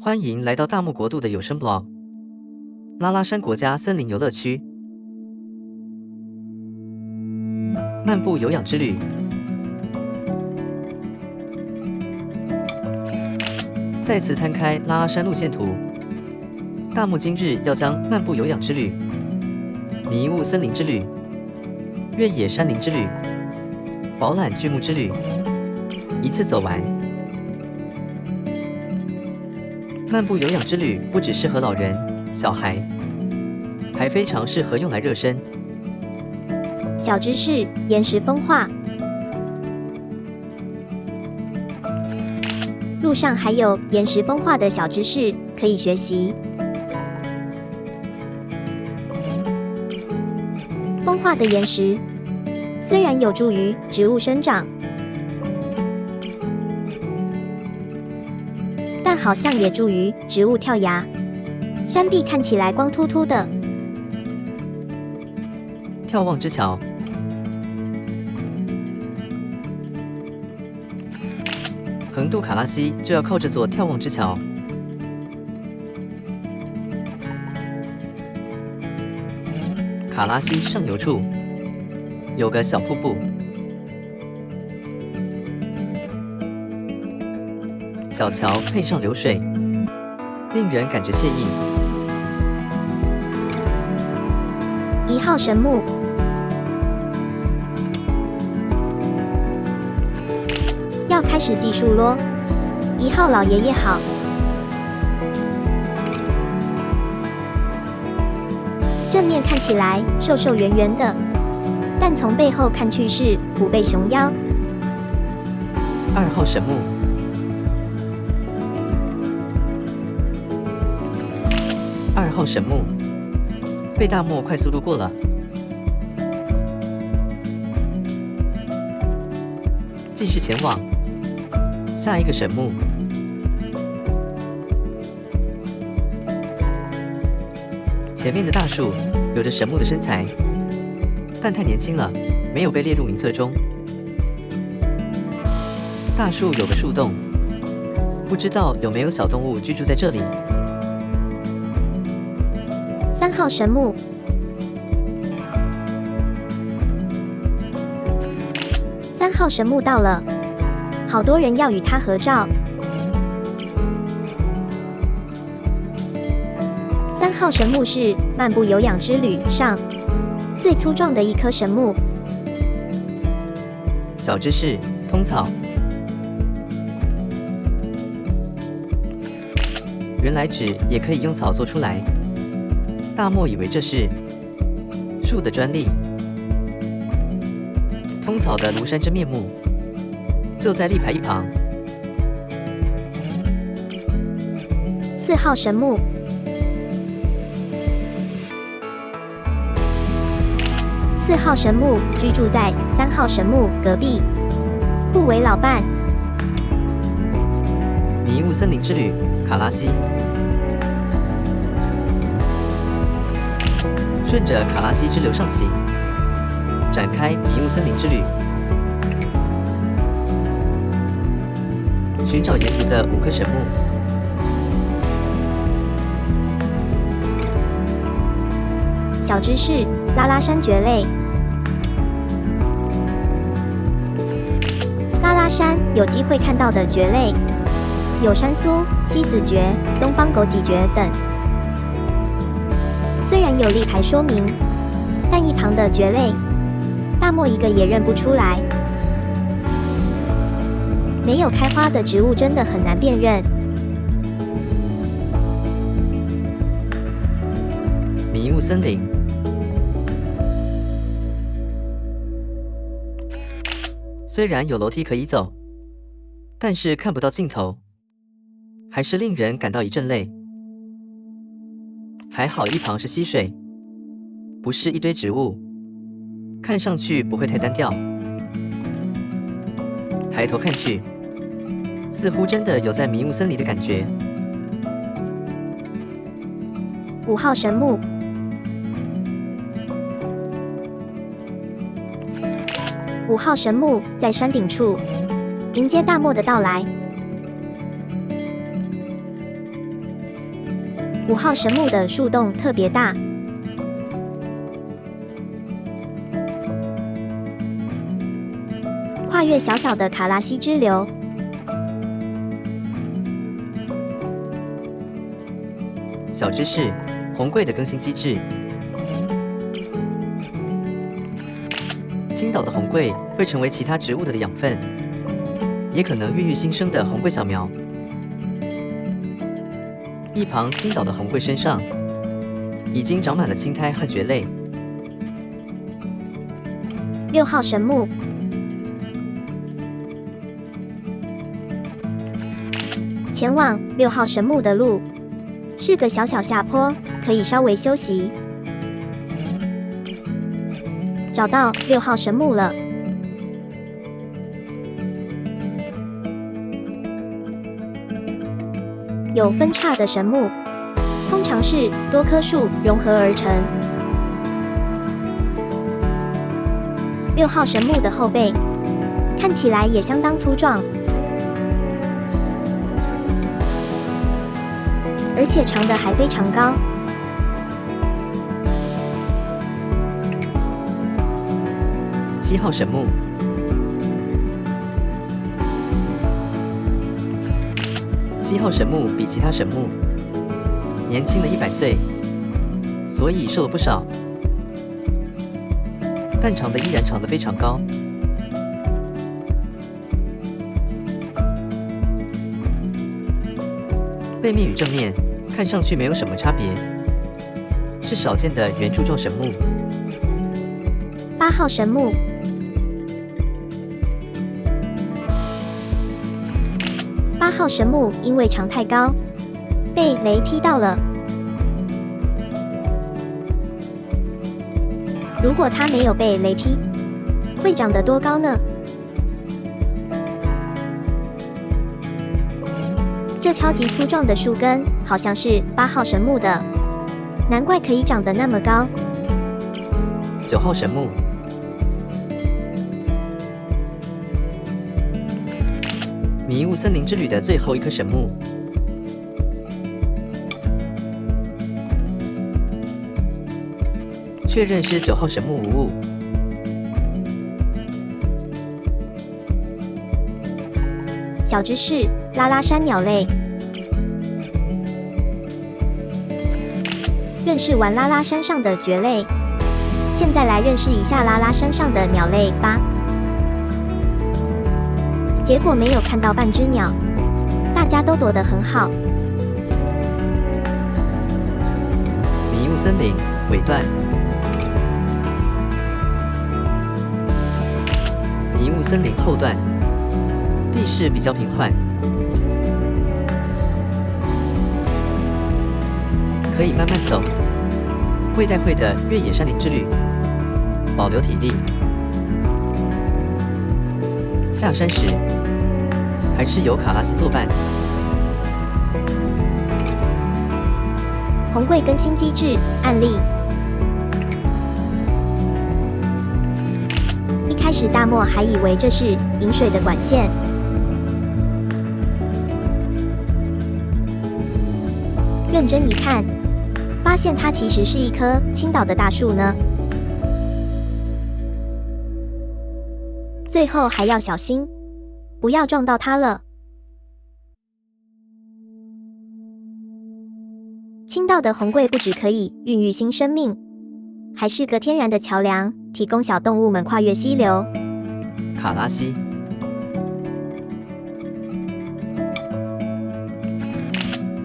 欢迎来到大漠国度的有声 blog， 拉拉山国家森林游乐区，漫步有氧之旅。再次摊开拉拉山路线图，大漠今日要将漫步有氧之旅、迷雾森林之旅、越野山林之旅、饱览巨木之旅一次走完。漫步有氧之旅不只适合老人、小孩，还非常适合用来热身。小知识：岩石风化。路上还有岩石风化的小知识可以学习。风化的岩石虽然有助于植物生长，但好像也助于植物跳芽，山壁看起来光秃秃的。眺望之桥，横渡卡拉西就要靠这座眺望之桥。卡拉西上游处有个小瀑布，小桥配上流水，令人感觉惬意。1号神木，要开始计数咯。1号老爷爷好。正面看起来瘦瘦圆圆的，但从背后看去是虎背熊腰。2号神木，神木被大漠快速路过了，继续前往下一个神木。前面的大树有着神木的身材，但太年轻了，没有被列入名册中。大树有个树洞，不知道有没有小动物居住在这里。3号神木，神木到了，好多人要与它合照。3号神木是漫步有氧之旅上最粗壮的一棵神木。小知识：通草。原来纸也可以用草做出来。大漠以为这是树的专利。通草的庐山真面目就在立牌一旁。4号神木，居住在3号神木隔壁，互为老伴。迷雾森林之旅，卡拉西。顺着卡拉西支流上行，展开迷雾森林之旅，寻找沿途的5棵神木。小知识：拉拉山蕨类。拉拉山有机会看到的蕨类有山苏、西子蕨、东方枸杞蕨等。虽然有立牌说明，但一旁的蕨类，大漠一个也认不出来。没有开花的植物真的很难辨认。迷雾森林，虽然有楼梯可以走，但是看不到尽头，还是令人感到一阵累。还好一旁是溪水，不是一堆植物，看上去不会太单调。抬头看去，似乎真的有在迷雾森林的感觉。5号神木，在山顶处迎接大漠的到来。5号神木的树洞特别大，跨越小小的卡拉西支流。小知识：红桂的更新机制。倾倒的红桂会成为其他植物的养分，也可能孕育新生的红桂小苗。一旁倾倒的红桂身上已经长满了青苔和蕨类。6号神木，前往6号神木的路是个小小下坡，可以稍微休息。找到6号神木了。有分叉的神木，通常是多棵树融合而成。6号神木的后背看起来也相当粗壮，而且长得还非常高。7号神木，神木比其他神木年轻了100岁，所以瘦了不少，但长得依然长得非常高。背面与正面看上去没有什么差别，是少见的圆柱状神木。8号神木，8号神木因为长太高，被雷劈到了。如果它没有被雷劈，会长得多高呢？这超级粗壮的树根好像是8号神木的，难怪可以长得那么高。9号神木，迷雾森林之旅的最后一棵神木。确认是9号神木无误。小知识：拉拉山鸟类。认识完拉拉山上的蕨类，现在来认识一下拉拉山上的鸟类吧。结果没有看到半只鸟，大家都躲得很好。迷雾森林尾段，迷雾森林后段，地势比较平缓，可以慢慢走。会带会的越野山林之旅，保留体力。下山时还是由卡拉斯作伴。红桂更新机制案例：一开始大漠还以为这是引水的管线，认真一看，发现它其实是一棵倾倒的大树呢。最后还要小心，不要撞到它了。倾倒的红桂不只可以孕育新生命，还是个天然的桥梁，提供小动物们跨越溪流。卡拉西，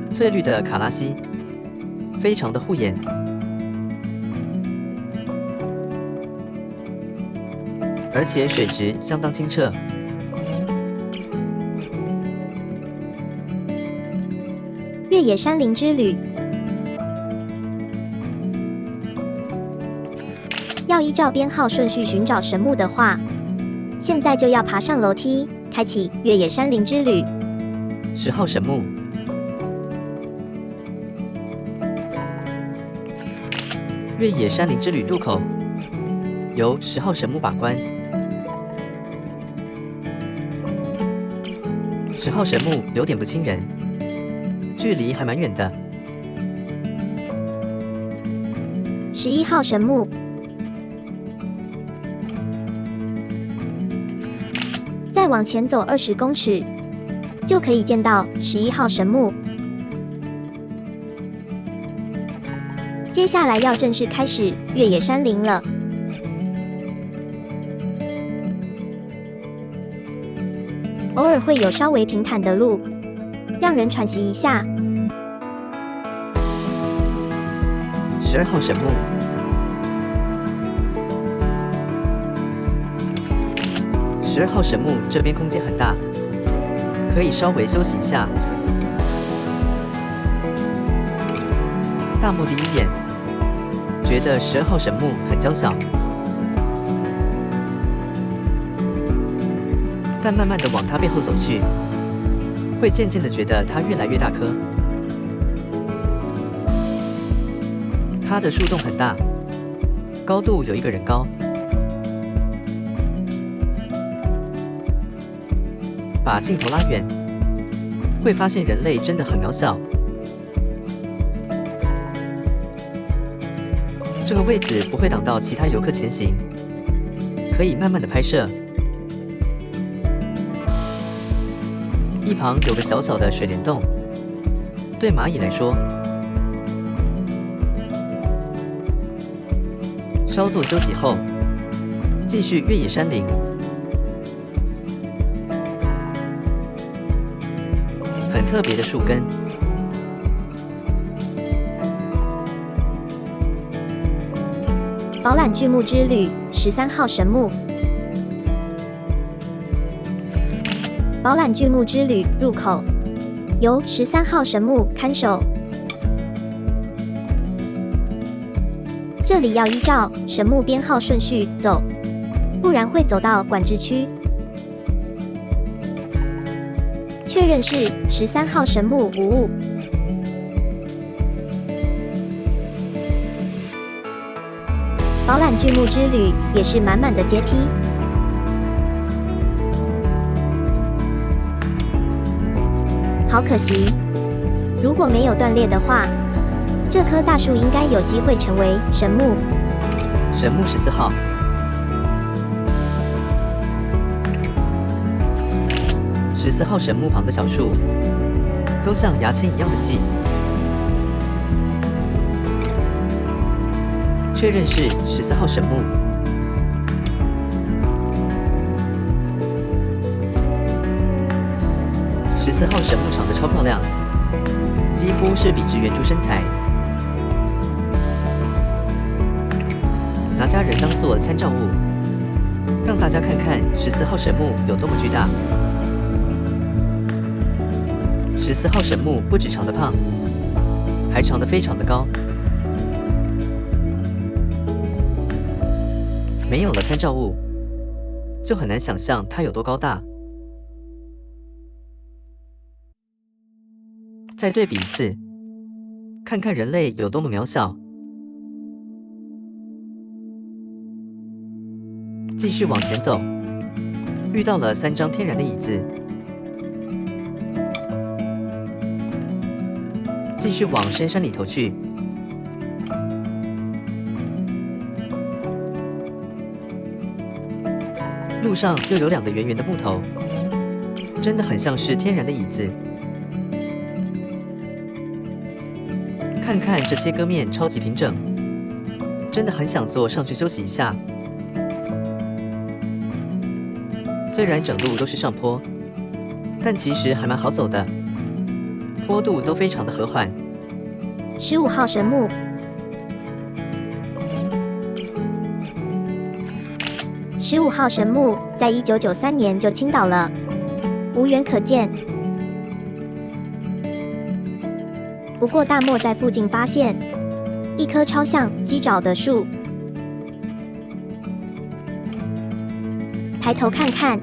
翠绿的卡拉西，非常的护眼。而且水质相当清澈。越野山林之旅，要依照编号顺序寻找神木的话，现在就要爬上楼梯，开启越野山林之旅。10号神木，越野山林之旅入口由10号神木把关。10号神木有点不亲人，距离还蛮远的。11号神木。再往前走20公尺，就可以见到11号神木。接下来要正式开始越野山林了。偶尔会有稍微平坦的路，让人喘息一下。12号神木。12号神木这边空间很大，可以稍微休息一下。大漠第一眼觉得12号神木很娇小，但慢慢的往它背后走去，会渐渐的觉得它越来越大棵。它的树洞很大，高度有1个人高。把镜头拉远，会发现人类真的很渺小。这个位置不会挡到其他游客前行，可以慢慢的拍摄。一旁有个小小的水帘洞，对蚂蚁来说，稍作休息后，继续越野山林。很特别的树根。饱览巨木之旅13号神木。饱览巨木之旅入口由13号神木看守。这里要依照神木编号顺序走，不然会走到管制区。确认是13号神木无误。饱览巨木之旅也是满满的阶梯。好可惜，如果没有断裂的话，这棵大树应该有机会成为神木。神木14号。14号神木旁的小树，都像牙签一样的细。确认是14号神木。14号神木长得超漂亮，几乎是笔直圆柱身材。拿家人当作参照物，让大家看看14号神木有多么巨大。14号神木不止长得胖，还长得非常的高。没有了参照物，就很难想象它有多高大。再对比一次，看看人类有多么渺小。继续往前走，遇到了3张天然的椅子。继续往深山里头去。路上又有2个圆圆的木头，真的很像是天然的椅子。看看这切割面超级平整，真的很想坐上去休息一下。虽然整路都是上坡，但其实还蛮好走的，坡度都非常的和缓。15号神木。15号神木在1993年就倾倒了，无缘可见。不过大漠在附近发现一棵超像鸡爪的树，抬头看看，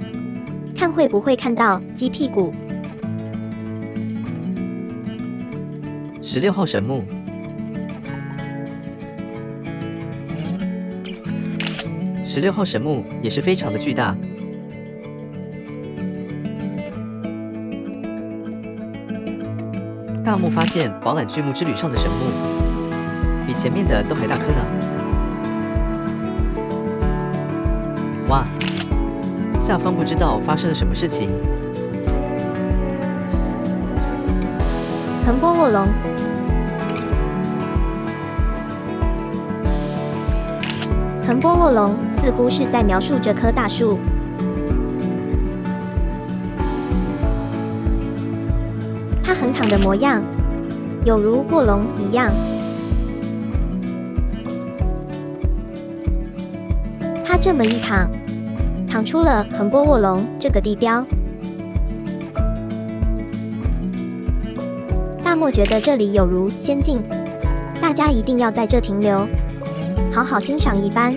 看会不会看到鸡屁股。16号神木。16号神木也是非常的巨大。大漠发现饱览巨木之旅上的神木，比前面的都还大颗呢。哇，下方不知道发生了什么事情。横波卧龙，横波卧龙似乎是在描述这棵大树。它横躺的模样，有如卧龙一样。它这么一躺，躺出了横波卧龙这个地标。大漠觉得这里有如仙境，大家一定要在这停留，好好欣赏一番。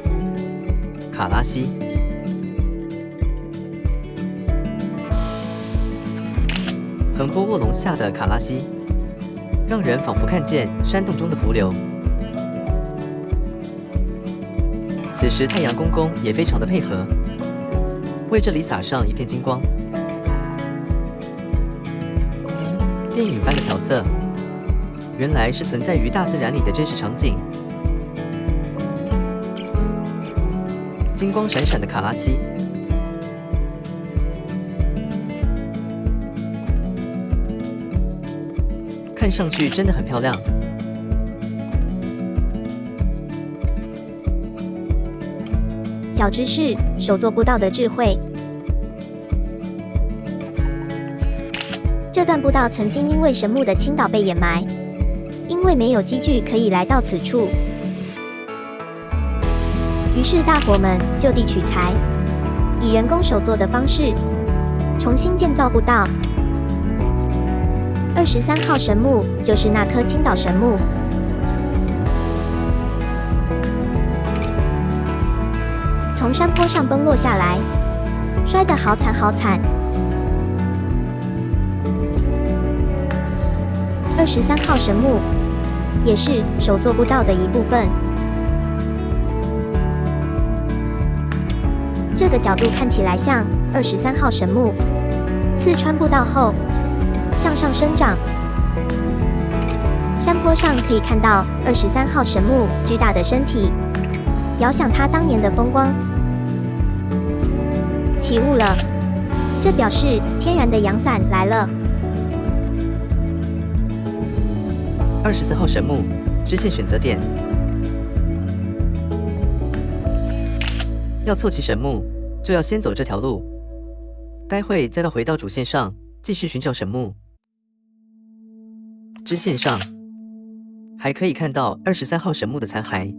卡拉西，横波卧龙下的卡拉西，让人仿佛看见山洞中的伏流。此时太阳公公也非常的配合，为这里洒上一片金光。电影般的调色，原来是存在于大自然里的真实场景。金光闪闪的卡拉西，看上去真的很漂亮。小知识：手做步道的智慧。这段步道曾经因为神木的倾倒被掩埋，因为没有机具可以来到此处，于是大伙们就地取材，以人工手做的方式重新建造步道。23号神木就是那棵倾倒神木。从山坡上崩落下来，摔得好惨好惨。23号神木也是手做步道的一部分。这个角度看起来像23号神木，刺穿步道后向上生长。山坡上可以看到23号神木巨大的身体，遥想它当年的风光。起雾了，这表示天然的阳伞来了。24号神木支线选择点，要凑齐神木，就要先走这条路，待会再回到主线上继续寻找神木。支线上还可以看到23号神木的残骸，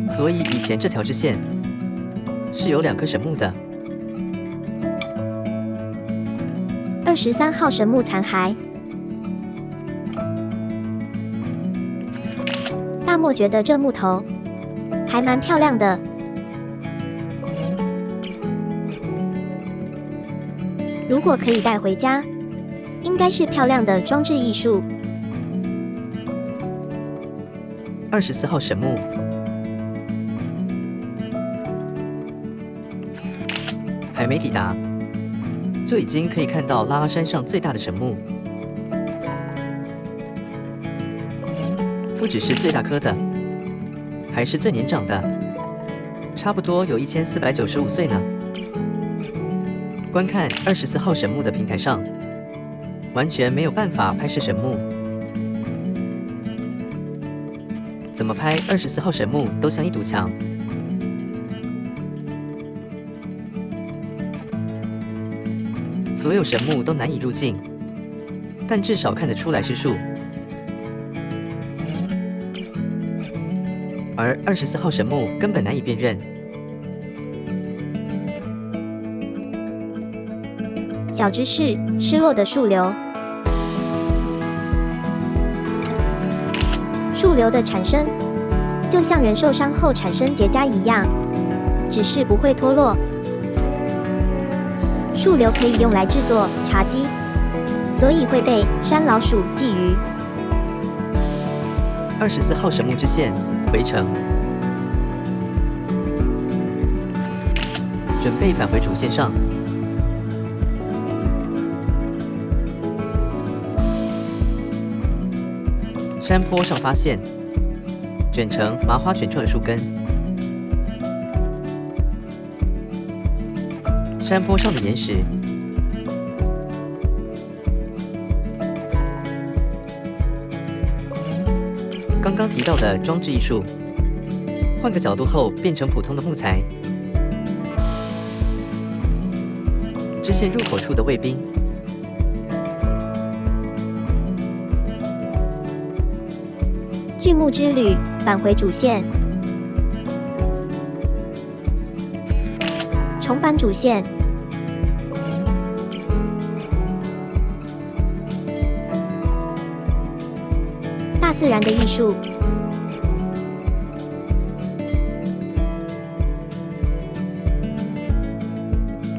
所以以前这条支线是有2颗神木的。23号神木残骸，大漠觉得这木头还蛮漂亮的。如果可以带回家，应该是漂亮的装置艺术。24号神木，还没抵达，就已经可以看到拉拉山上最大的神木。不只是最大颗的，还是最年长的，差不多有1495岁呢。观看24号神木的平台上，完全没有办法拍摄神木，怎么拍24号神木都像一堵墙。所有神木都难以入境，但至少看得出来是树。而24号神木根本难以辨认。小知识：失落的树瘤。树瘤的产生，就像人受伤后产生结痂一样，只是不会脱落。树瘤可以用来制作茶几，所以会被山老鼠觊觎。24号神木支线回程，准备返回主线上。山坡上发现卷成麻花卷状的树根。山坡上的岩石刚刚提到的装置艺术，换个角度后变成普通的木材。支线入口处的卫兵，巨木之旅返回主线，重返主线。大自然的艺术，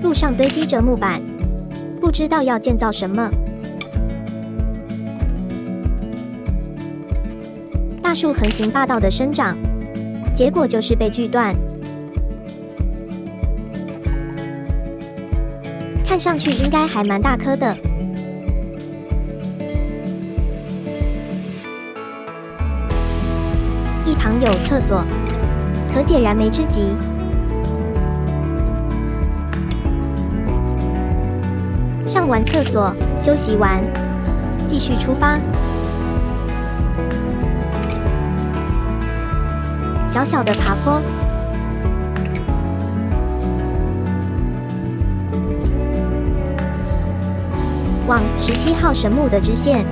路上堆积着木板，不知道要建造什么。大树横行霸道的生长，结果就是被锯断。看上去应该还蛮大棵的。一旁有厕所，可解燃眉之急。上完厕所，休息完，继续出发。小小的爬坡，往17号神木的支线。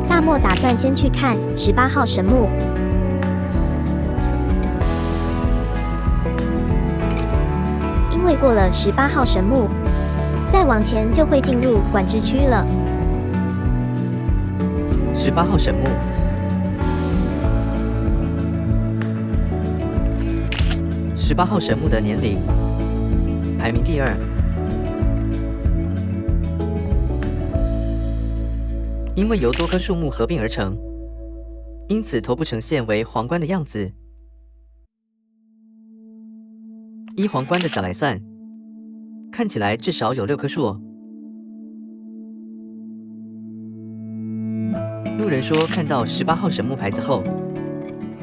大漠打算先去看18号神木，因为过了18号神木，再往前就会进入管制区了。18号神木，18号神木的年龄排名第2，因为由多棵树木合并而成，因此头部呈现为皇冠的样子。依皇冠的角来算，看起来至少有6棵树哦。路人说看到18号神木牌子后，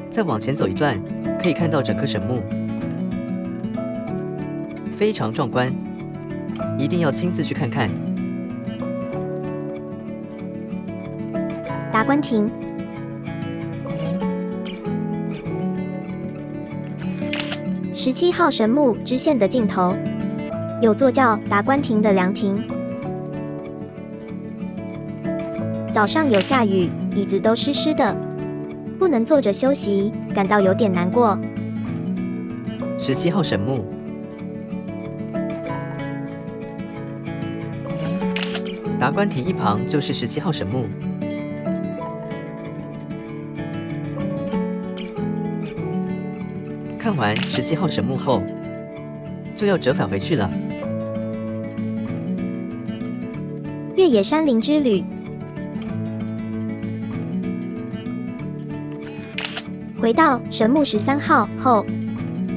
再往前走一段，可以看到整棵神木，非常壮观，一定要亲自去看看。达官亭，17号神木支线的尽头，有座叫达官亭的凉亭。早上有下雨，椅子都湿湿的，不能坐着休息，感到有点难过。17号神木，达官亭一旁就是17号神木。看完17号神木后，就要折返回去了。越野山林之旅，回到神木13号后，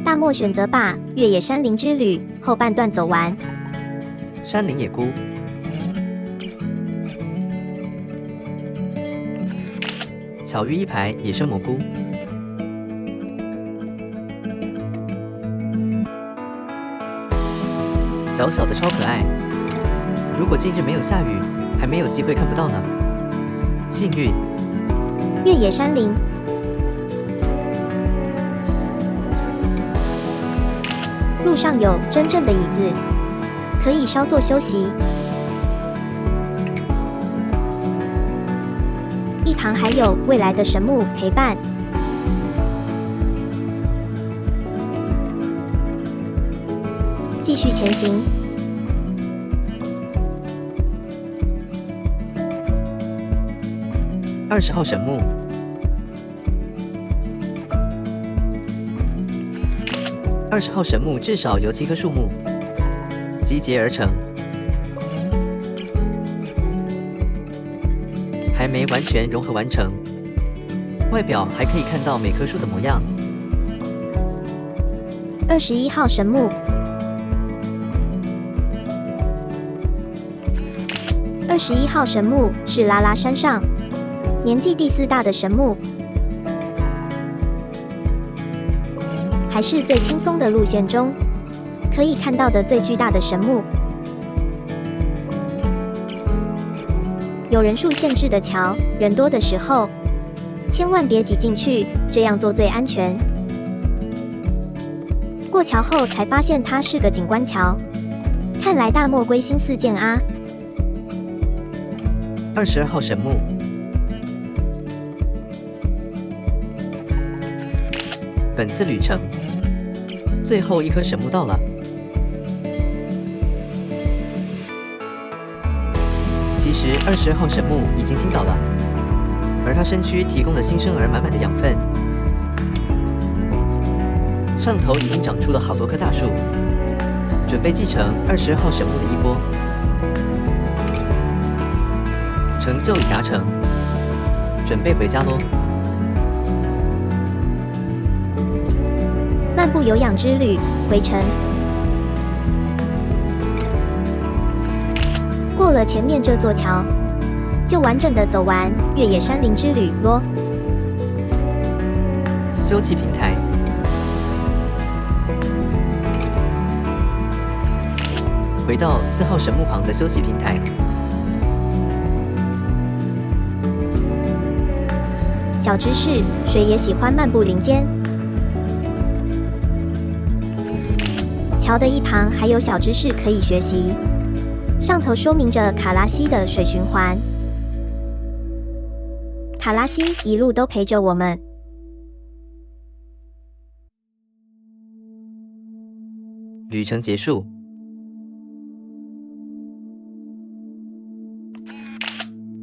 大漠选择把越野山林之旅后半段走完。山林野菇，巧遇一排野生蘑菇。小小的超可爱，如果近日没有下雨，还没有机会看不到呢。幸运越野山林，路上有真正的椅子，可以稍作休息。一旁还有未来的神木陪伴。继续前行。20号神木，神木至少由7棵树木集结而成，还没完全融合完成，外表还可以看到每棵树的模样。21号神木， 21号神木是拉拉山上年纪第4大的神木，还是最轻松的路线中可以看到的最巨大的神木。有人数限制的桥，人多的时候千万别挤进去，这样做最安全。过桥后才发现它是个景观桥，看来大漠归心似箭啊。22号神木，本次旅程最后一颗神木到了。其实22号神木已经倾倒了，而它身躯提供了新生儿满满的养分，上头已经长出了好多棵大树，准备继承22号神木的衣钵。成就已达成，准备回家咯。漫步有氧之旅回程，过了前面这座桥，就完整的走完越野山林之旅咯。休憩平台，回到4号神木旁的休息平台。小知识：谁也喜欢漫步林间。桥的一旁还有小知识可以学习，上头说明着卡拉西的水循环。卡拉西一路都陪着我们。旅程结束，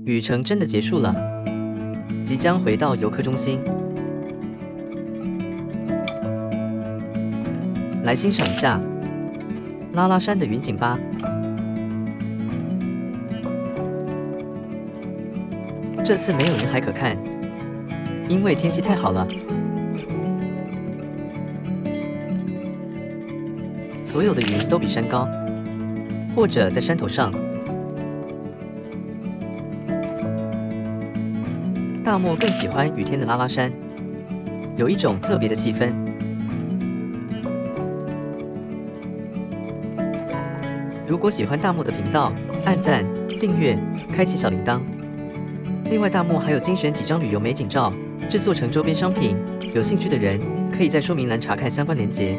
旅程真的结束了，即将回到游客中心。来欣赏一下拉拉山的云景吧。这次没有云海可看，因为天气太好了。所有的云都比山高，或者在山头上。大漠更喜欢雨天的拉拉山，有一种特别的气氛。如果喜欢大漠的频道，按赞、订阅、开启小铃铛。另外，大漠还有精选几张旅游美景照，制作成周边商品，有兴趣的人可以在说明栏查看相关链接。